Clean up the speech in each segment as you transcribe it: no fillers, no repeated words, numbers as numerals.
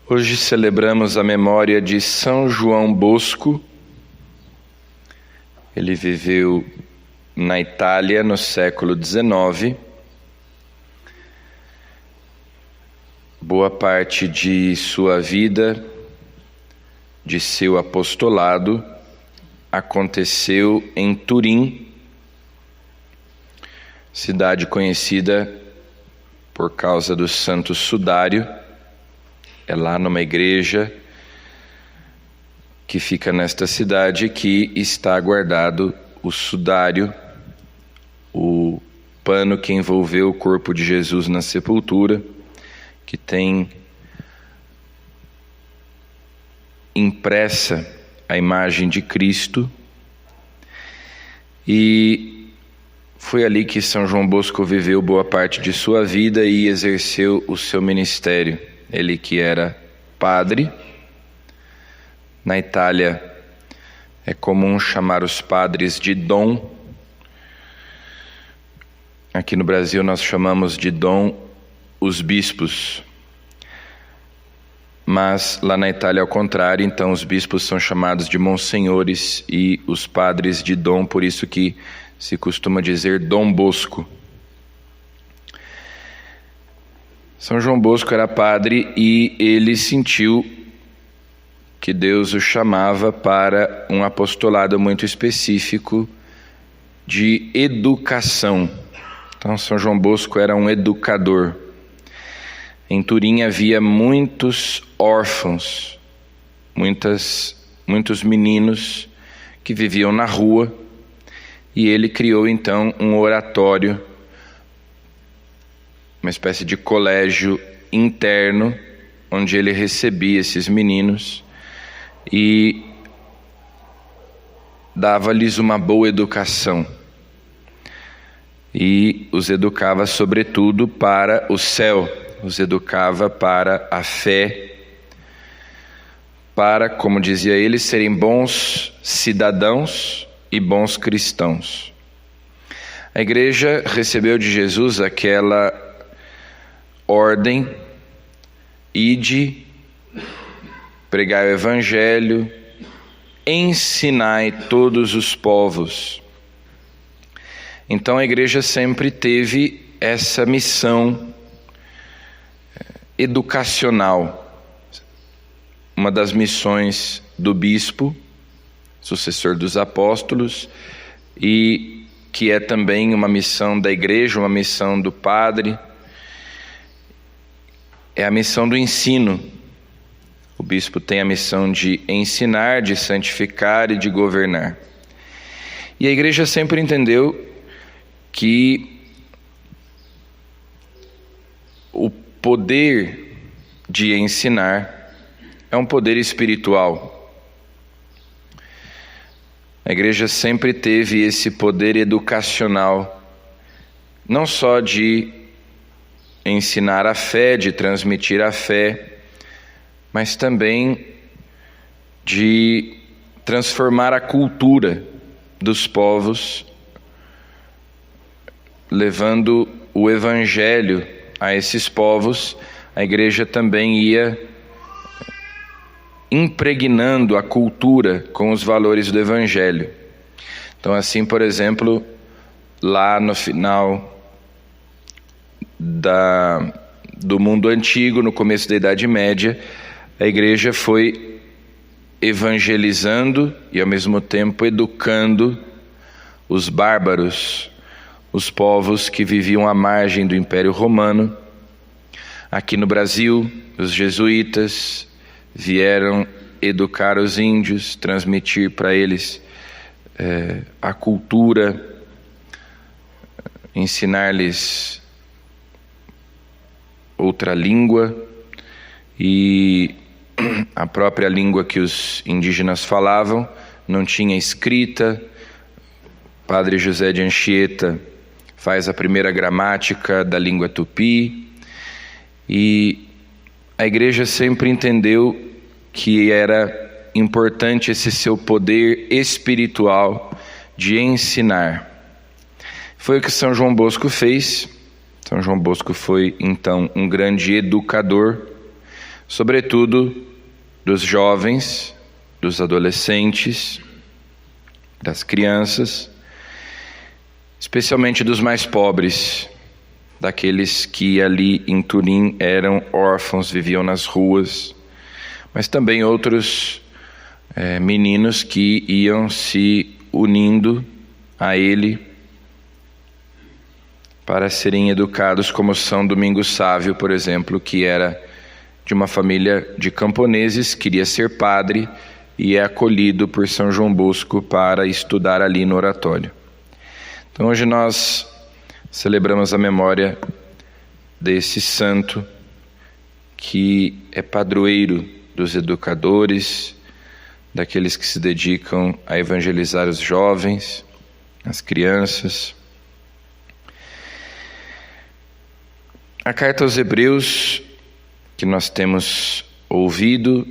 Hoje celebramos a memória de São João Bosco. Ele viveu na Itália no século XIX. Boa parte de sua vida, de seu apostolado, aconteceu em Turim, cidade conhecida por causa do Santo Sudário. É lá numa igreja que fica nesta cidade que está guardado o sudário, o pano que envolveu o corpo de Jesus na sepultura, que tem impressa a imagem de Cristo. E foi ali que São João Bosco viveu boa parte de sua vida e exerceu o seu ministério. Ele que era padre. Na Itália é comum chamar os padres de Dom. Aqui no Brasil nós chamamos de Dom os bispos. Mas lá na Itália ao contrário, então os bispos são chamados de monsenhores e os padres de Dom, por isso que se costuma dizer Dom Bosco. São João Bosco era padre e ele sentiu que Deus o chamava para um apostolado muito específico de educação. Então São João Bosco era um educador. Em Turim havia muitos órfãos, muitos meninos que viviam na rua, e ele criou então um oratório, uma espécie de colégio interno, onde ele recebia esses meninos e dava-lhes uma boa educação. E os educava sobretudo para o céu, os educava para a fé, para, como dizia ele, serem bons cidadãos e bons cristãos. A igreja recebeu de Jesus aquela ordem: ide, pregai o evangelho, ensinai todos os povos. Então a igreja sempre teve essa missão educacional, uma das missões do bispo, sucessor dos apóstolos, e que é também uma missão da igreja, uma missão do padre. É a missão do ensino. O bispo tem a missão de ensinar, de santificar e de governar. E a igreja sempre entendeu que o poder de ensinar é um poder espiritual. A igreja sempre teve esse poder educacional, não só de ensinar a fé, de transmitir a fé, mas também de transformar a cultura dos povos, levando o evangelho a esses povos. A igreja também ia impregnando a cultura com os valores do evangelho. Então assim, por exemplo, lá no final do mundo antigo, no começo da Idade Média, a igreja foi evangelizando e ao mesmo tempo educando os bárbaros, os povos que viviam à margem do Império Romano. Aqui no Brasil, os jesuítas vieram educar os índios, transmitir para eles a cultura, ensinar-lhes outra língua, e a própria língua que os indígenas falavam não tinha escrita. Padre José de Anchieta faz a primeira gramática da língua tupi, e a igreja sempre entendeu que era importante esse seu poder espiritual de ensinar. Foi o que São João Bosco fez. São João Bosco foi então um grande educador, sobretudo dos jovens, dos adolescentes, das crianças, especialmente dos mais pobres, daqueles que ali em Turim eram órfãos, viviam nas ruas, mas também outros meninos que iam se unindo a ele para serem educados, como São Domingos Sávio, por exemplo, que era de uma família de camponeses, queria ser padre e é acolhido por São João Bosco para estudar ali no oratório. Então hoje nós celebramos a memória desse santo que é padroeiro dos educadores, daqueles que se dedicam a evangelizar os jovens, as crianças. A carta aos Hebreus, que nós temos ouvido,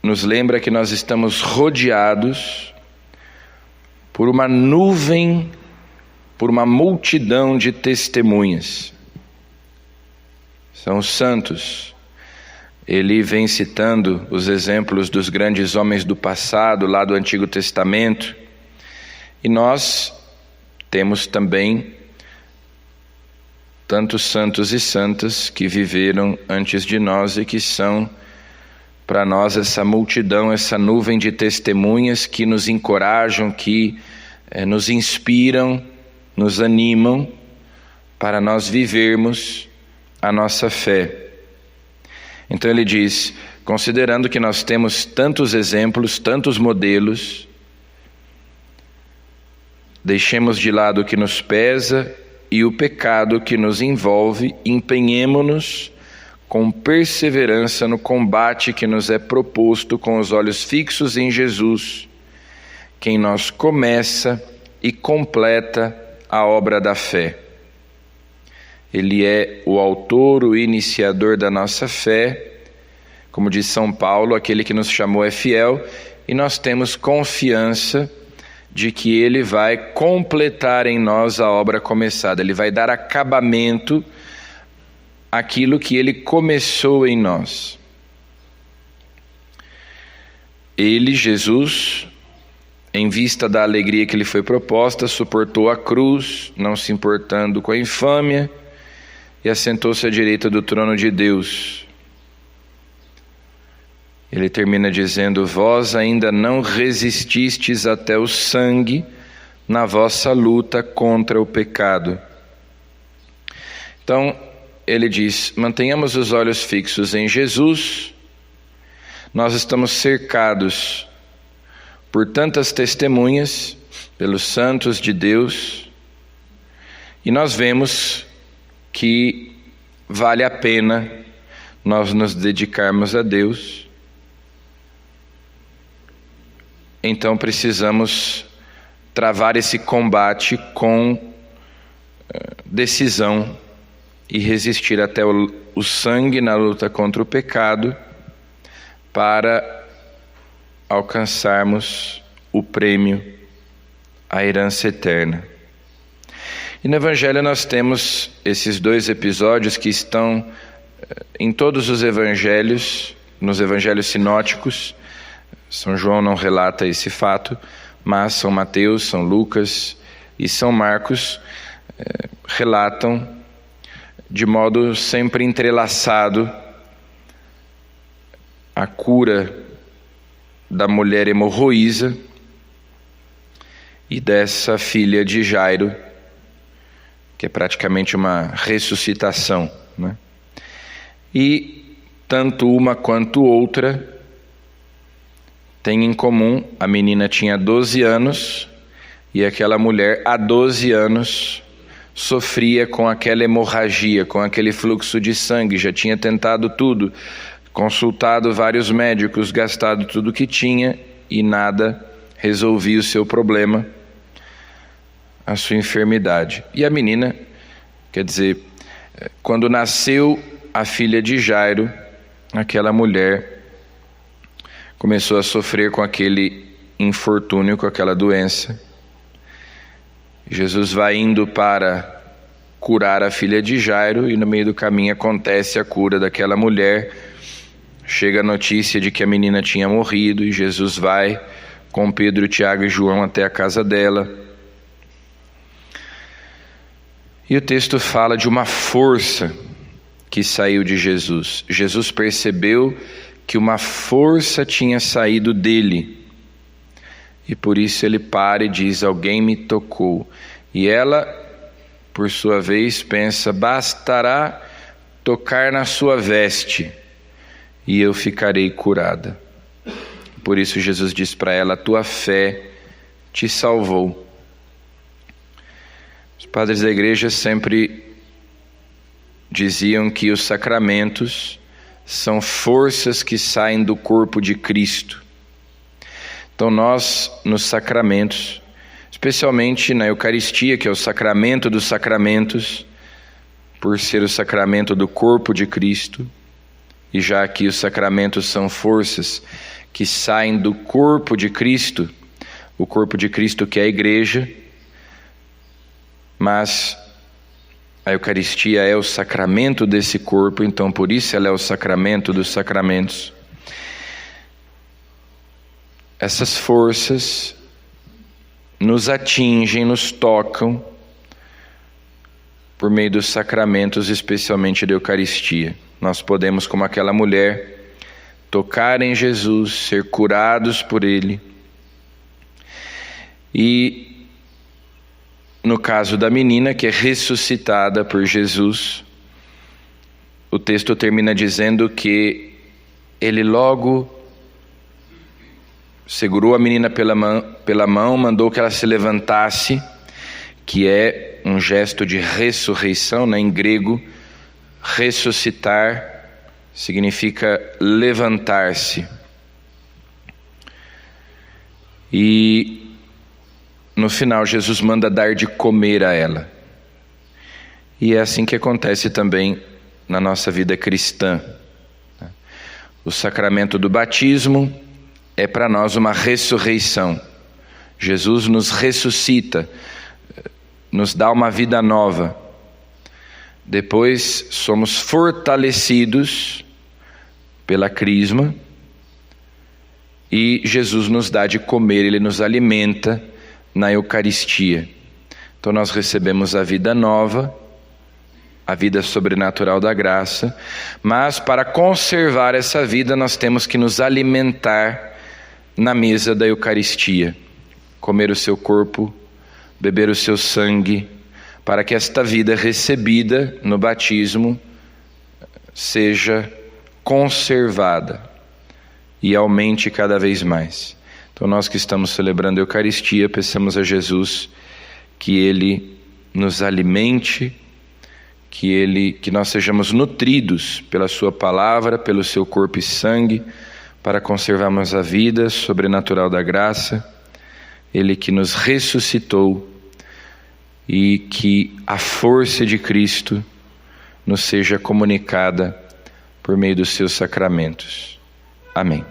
nos lembra que nós estamos rodeados por uma nuvem, por uma multidão de testemunhas. São os santos. Ele vem citando os exemplos dos grandes homens do passado, lá do Antigo Testamento. E nós temos também tantos santos e santas que viveram antes de nós e que são para nós essa multidão, essa nuvem de testemunhas que nos encorajam, que nos inspiram, nos animam para nós vivermos a nossa fé. Então ele diz, considerando que nós temos tantos exemplos, tantos modelos, deixemos de lado o que nos pesa e o pecado que nos envolve, empenhemo-nos com perseverança no combate que nos é proposto com os olhos fixos em Jesus, quem nós começa e completa a obra da fé. Ele é o autor, o iniciador da nossa fé. Como diz São Paulo, aquele que nos chamou é fiel, e nós temos confiança de que Ele vai completar em nós a obra começada. Ele vai dar acabamento àquilo que Ele começou em nós. Ele, Jesus, em vista da alegria que lhe foi proposta, suportou a cruz, não se importando com a infâmia, e assentou-se à direita do trono de Deus. Ele termina dizendo, vós ainda não resististes até o sangue na vossa luta contra o pecado. Então, ele diz, mantenhamos os olhos fixos em Jesus. Nós estamos cercados por tantas testemunhas, pelos santos de Deus, e nós vemos que vale a pena nós nos dedicarmos a Deus. Então precisamos travar esse combate com decisão e resistir até o sangue na luta contra o pecado para alcançarmos o prêmio, a herança eterna. E no Evangelho nós temos esses dois episódios que estão em todos os Evangelhos, nos Evangelhos sinóticos. São João não relata esse fato, mas São Mateus, São Lucas e São Marcos relatam de modo sempre entrelaçado a cura da mulher hemorroísa e dessa filha de Jairo, que é praticamente uma ressuscitação, né? E tanto uma quanto outra tem em comum, a menina tinha 12 anos e aquela mulher há 12 anos sofria com aquela hemorragia, com aquele fluxo de sangue, já tinha tentado tudo, consultado vários médicos, gastado tudo que tinha e nada resolvia o seu problema, a sua enfermidade. E a menina, quer dizer, quando nasceu a filha de Jairo, aquela mulher começou a sofrer com aquele infortúnio, com aquela doença. Jesus vai indo para curar a filha de Jairo e no meio do caminho acontece a cura daquela mulher chega a notícia de que a menina tinha morrido e Jesus vai com Pedro, Tiago e João até a casa dela. E o texto fala de uma força que saiu de Jesus. Jesus percebeu que uma força tinha saído dele. E por isso ele para e diz: alguém me tocou. E ela, por sua vez, pensa: bastará tocar na sua veste e eu ficarei curada. Por isso Jesus diz para ela: a tua fé te salvou. Os padres da igreja sempre diziam que os sacramentos são forças que saem do corpo de Cristo. Então nós, nos sacramentos, especialmente na Eucaristia, que é o sacramento dos sacramentos, por ser o sacramento do corpo de Cristo, e já que os sacramentos são forças que saem do corpo de Cristo, o corpo de Cristo que é a igreja, mas a Eucaristia é o sacramento desse corpo, então por isso ela é o sacramento dos sacramentos. Essas forças nos atingem, nos tocam por meio dos sacramentos, especialmente da Eucaristia. Nós podemos, como aquela mulher, tocar em Jesus, ser curados por Ele. E no caso da menina, que é ressuscitada por Jesus, o texto termina dizendo que Ele logo segurou a menina pela mão, mandou que ela se levantasse, que é um gesto de ressurreição, né? Em grego, ressuscitar significa levantar-se. E no final, Jesus manda dar de comer a ela. E é assim que acontece também na nossa vida cristã. O sacramento do batismo é para nós uma ressurreição. Jesus nos ressuscita, nos dá uma vida nova. Depois somos fortalecidos pela crisma e Jesus nos dá de comer, Ele nos alimenta na Eucaristia. Então nós recebemos a vida nova, a vida sobrenatural da graça, mas para conservar essa vida nós temos que nos alimentar na mesa da Eucaristia, comer o seu corpo, beber o seu sangue, para que esta vida recebida no batismo seja conservada e aumente cada vez mais. Então nós que estamos celebrando a Eucaristia, peçamos a Jesus que Ele nos alimente, que nós sejamos nutridos pela Sua palavra, pelo Seu corpo e sangue, para conservarmos a vida sobrenatural da graça, Ele que nos ressuscitou e que a força de Cristo nos seja comunicada por meio dos seus sacramentos. Amém.